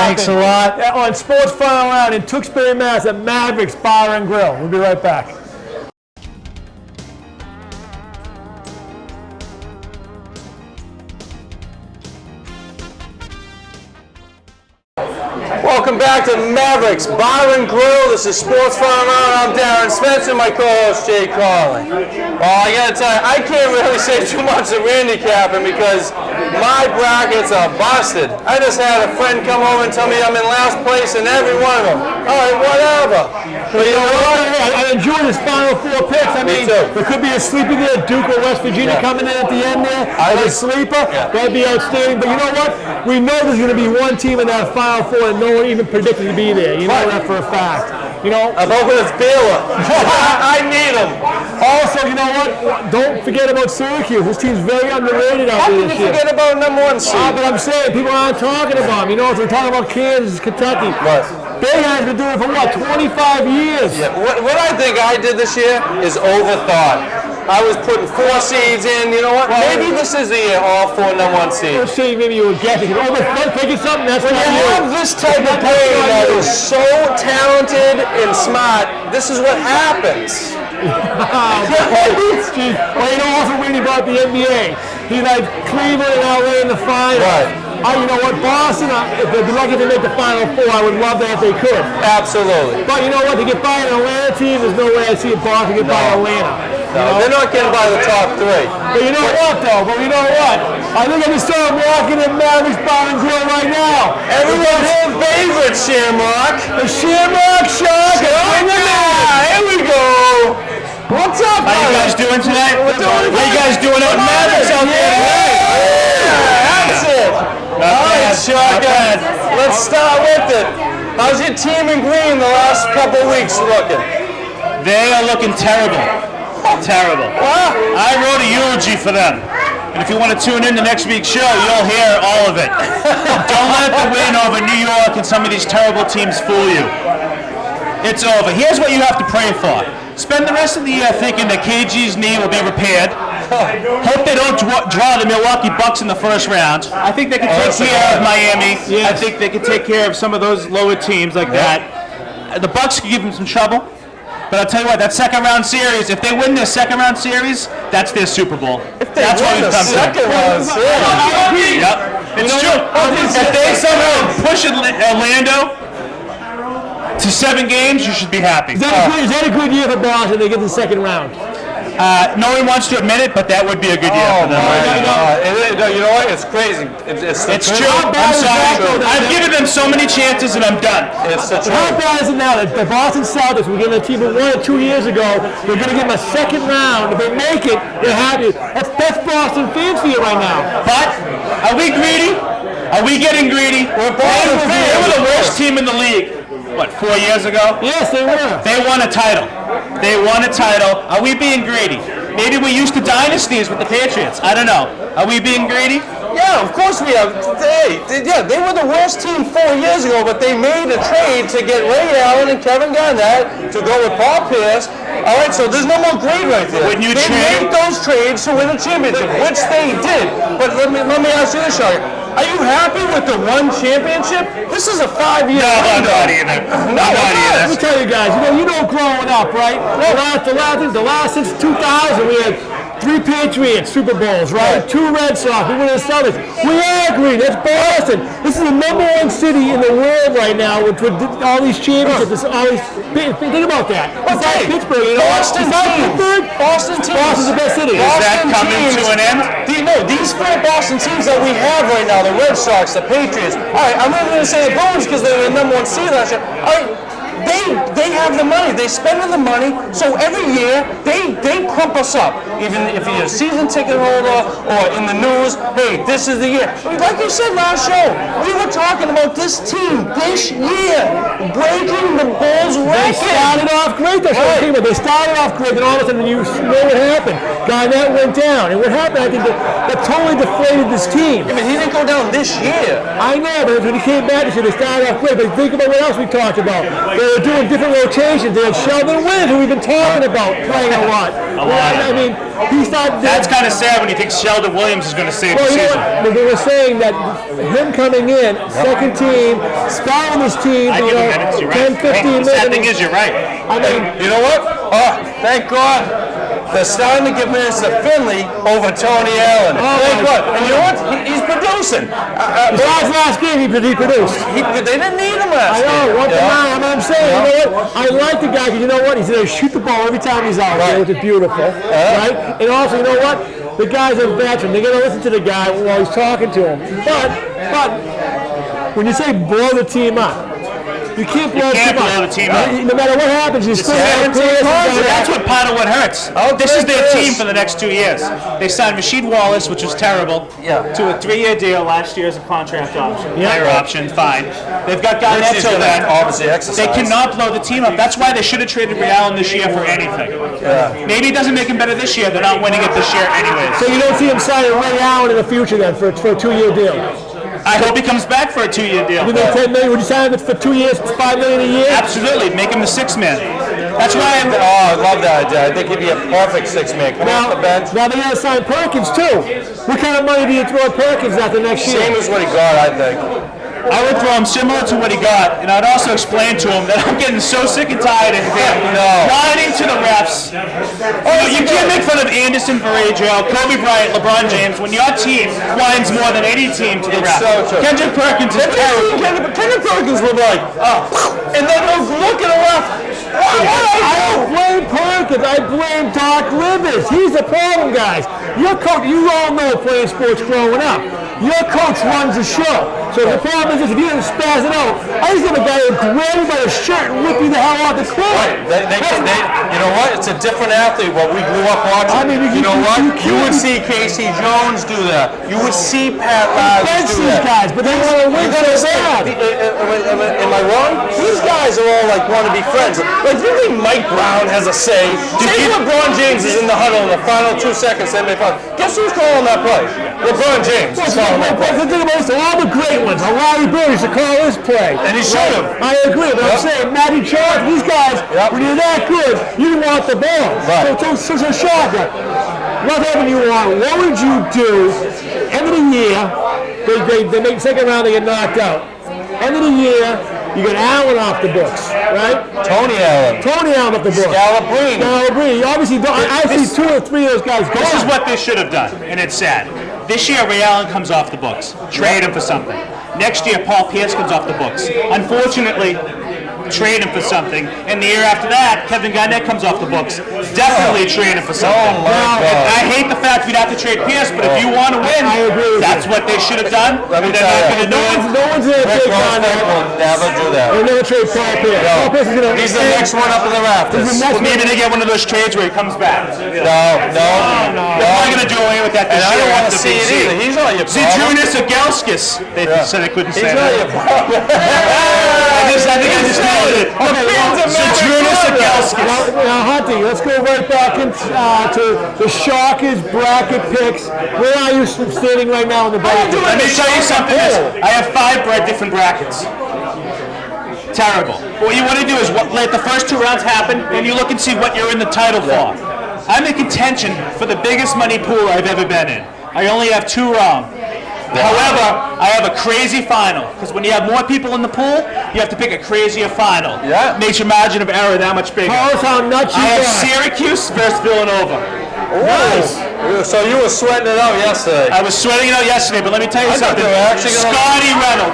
Thanks a lot. On Sports Final Round in Tewksbury, Mass. at Mavericks Bar and Grill. We'll be right back. Welcome back to Mavericks Bar and Grill. This is Sports Final Round. I'm Darren Spencer, my co-host Jay Carlin. Well, I gotta tell you, I can't really say too much of handicapping because my brackets are busted. I just had a friend come over and tell me I'm in last place in every one of them. All right, whatever. But you know what? I enjoy this Final Four picks. I mean, there could be a sleeper there, Duke or West Virginia coming in at the end there. A sleeper, that'd be outstanding. But you know what? We know there's going to be one team in that Final Four that no one even predicted to be there. You know that for a fact. You know, I'm hoping it's Baylor. I need them. Also, you know what? Don't forget about Syracuse. This team's very underrated out there this year. How can you forget about number one seed? But I'm saying people aren't talking about them. You know, if we're talking about Kansas, Kentucky. Right. They have been doing it for what, 25 years? Yeah. What I think I did this year is overthought. I was putting 4 seeds in. You know what? Maybe this is the year, all 4 number one seeds. Let's see, maybe you were guessing. Thinking something that's when you have this type of brain that is so talented and smart, this is what happens. Well, you know also when he brought the NBA, he like Cleveland and LA in the final. Right. You know what, Boston, if they'd be lucky to make the Final Four, I would love that if they could. Absolutely. But you know what, to get by an Atlanta team, there's no way I see Boston get by Atlanta. No, they're not getting by the top 3. But you know what, though? I think I can start walking in Mavericks Bar and Grill right now. Everyone's favorite Shamrock. The Shamrock Shark. Here we go. What's up, How you guys doing tonight? We're doing How you guys doing out in Mavericks out there? That's it. All right, Shark. Let's start with it. How's your team in green the last couple of weeks looking? They are looking terrible. Terrible. I wrote a eulogy for them. And if you want to tune in to next week's show, you'll hear all of it. Don't let the win over New York and some of these terrible teams fool you. It's over. Here's what you have to pray for. Spend the rest of the year thinking that KG's knee will be repaired. Hope they don't draw the Milwaukee Bucks in the first round. I think they can take care of Miami. Yes. I think they can take care of some of those lower teams like that. The Bucks could give them some trouble. But I'll tell you what, that second round series, if they win their second round series, that's their Super Bowl. That's what we've come to. Second round series. Yep. It's true. If they somehow push Orlando to 7 games, you should be happy. Is that a good year for Boston? They get the second round. No one wants to admit it, but that would be a good year for them. You know what? It's crazy. It's true. I'm sorry. I've given them so many chances, and I'm done. How bad is it now that the Boston Celtics were given a team of 1 or 2 years ago? They're going to give them a second round. If they make it, they're happy. That's Boston fans for you right now. But are we greedy? Are we getting greedy? We're Boston fans. They were the worst team in the league. What, 4 years ago? Yes, they were. They won a title. They won a title. Are we being greedy? Maybe we're used to dynasties with the Patriots. I don't know. Are we being greedy? Yeah, of course we have. They were the worst team 4 years ago, but they made a trade to get Ray Allen and Kevin Garnett to go with Paul Pierce. All right, so there's no more greed right there. When you they made those trades to win a championship, which they did. But let me ask you this, Shari. Are you happy with the 1 championship? This is a 5-year No, I'm not either. Let me tell you guys, you know growing up, right? The last since 2000, we had 3 Patriots Super Bowls, right? 2 Red Sox, we win the Celtics. We all agree, that's Boston. This is the number 1 city in the world right now with all these championships. Think about that. Besides Pittsburgh, you know. Boston's the best city. Is that coming to an end? These 4 Boston teams that we have right now, the Red Sox, the Patriots. All right, I'm not going to say the Bruins because they were the number 1 seed last year. All right, they have the money. They spend the money. So every year they pump us up. Even if you're a season ticket holder or in the news, hey, this is the year. Like you said last show, we were talking about this team this year breaking the Bulls record. They started off great. That's what I'm talking about. They started off great, and all of a sudden you know what happened. Garnett went down, and what happened? I think that totally deflated this team. Yeah, but he didn't go down this year. I know, but when he came back, they started off great. But think about what else we talked about. They were doing different rotations. They had Sheldon Wynn, who we've been talking about, playing a lot. I mean, He's not. That's kind of sad when you think Sheldon Williams is going to save Well, the you know season. what? They were saying that him coming in, second team, spelling his team, I give him minutes, you're 10, right. 15 minutes. The sad thing is, you're right. I mean, You know what? Oh, thank God. They're starting to give minutes to Finley over Tony Allen. Thank God. And you know what? He's producing. besides last game, he produced. They didn't need him last I know, game. what the man, I'm saying, you know what? I like the guy because you know what? He's going to shoot the ball every time he's out there, which is beautiful, right? And also, you know what? The guy's a veteran. They're going to listen to the guy while he's talking to him. But when you say blow the team up, you can't blow the team up. No matter what happens, you still have players. That's what part of what hurts. This is their team for the next 2 years. They signed Rasheed Wallace, which was terrible, to a 3-year deal last year as a contract option. Player option, fine. They've got Garnett till then. Obviously exercise. They cannot blow the team up. That's why they should have traded Ray Allen this year for anything. Maybe it doesn't make him better this year. They're not winning it this year anyways. So you don't see him signing Ray Allen in the future then for a 2-year deal? I hope he comes back for a 2-year deal. You know, $10 million. Would you sign him for 2 years, $5 million a year? Absolutely. Make him the sixth man. That's why I love that idea. I think he'd be a perfect six-man. Come off the bench. Now they got to sign Perkins too. What kind of money do you throw at Perkins after next year? Same as what he got, I think. I would throw him similar to what he got, and I'd also explain to him that I'm getting so sick and tired of him whining to the refs. You can't make fun of Anderson, Varejao, Kobe Bryant, LeBron James when your team whines more than any team to the refs. So true. Kendrick Perkins is terrible. Kendrick Perkins would be like, and then he'll look at a ref. I don't blame Perkins. I blame Doc Rivers. He's the problem, guys. Your coach, you all know playing sports growing up. Your coach runs the show. So the problem is if you didn't spaz it out, I just have a guy who grab you by the shirt and whip you the hell off the court. You know what? It's a different athlete. What we grew up watching. I mean, you know what? You would see Casey Jones do that. You would see Pat Riley do these that. guys, but they want to win so bad. Am I wrong? These guys are all like want to be friends. Like you think Mike Brown has a say? Say LeBron James is in the huddle in the final 2 seconds. Guess who's calling that play? LeBron James. The thing about this, all the great ones, Larry Bird used to call his play. And he should have. I agree, but I'm saying, Matty Charles, these guys, when you're that good, you want the ball. Right. So shotgun. Whatever you want, what would you do? End of the year, they make second round, they get knocked out. End of the year, you get Allen off the books, right? Tony Allen off the books. Scalabrine. Obviously, I see 2 or 3 of those guys gone. This is what they should have done, and it's sad. This year, Ray Allen comes off the books. Trade him for something. Next year, Paul Pierce comes off the books. Unfortunately, trade him for something. And the year after that, Kevin Garnett comes off the books. Definitely trade him for something. I hate the fact we'd have to trade Pierce, but if you want to win, I agree with that's what they should have done. Let me They're tell not you. going to do it. No one's going to Rick take Garnett. will never do that. They'll never trade Paul Pierce. Paul Pierce is going to. He's the next one up in the rafters. Maybe they get one of those trades where he comes back. No. They're probably going to do away with that this And I year. don't want to after see it BC. either. He's not your problem. Zydrunas Agelskis. They said they couldn't say He's not that. your problem. I think I just nailed it. Zydrunas Agelskis. Now, Hunty, let's go right back to the Shockers bracket picks. Where are you standing right now in the bracket? Let me tell you something. I have 5 different brackets. Terrible. What you want to do is let the first 2 rounds happen, and you look and see what you're in the title for. I'm in contention for the biggest money pool I've ever been in. I only have 2 wrong. However, I have a crazy final, because when you have more people in the pool, you have to pick a crazier final. Yeah. Makes your margin of error that much bigger. Tell us how nuts you I have got. Syracuse versus Villanova. Nice. So you were sweating it out yesterday. I was sweating it out yesterday, but let me tell you I thought something. they were actually gonna- Scotty Reynolds.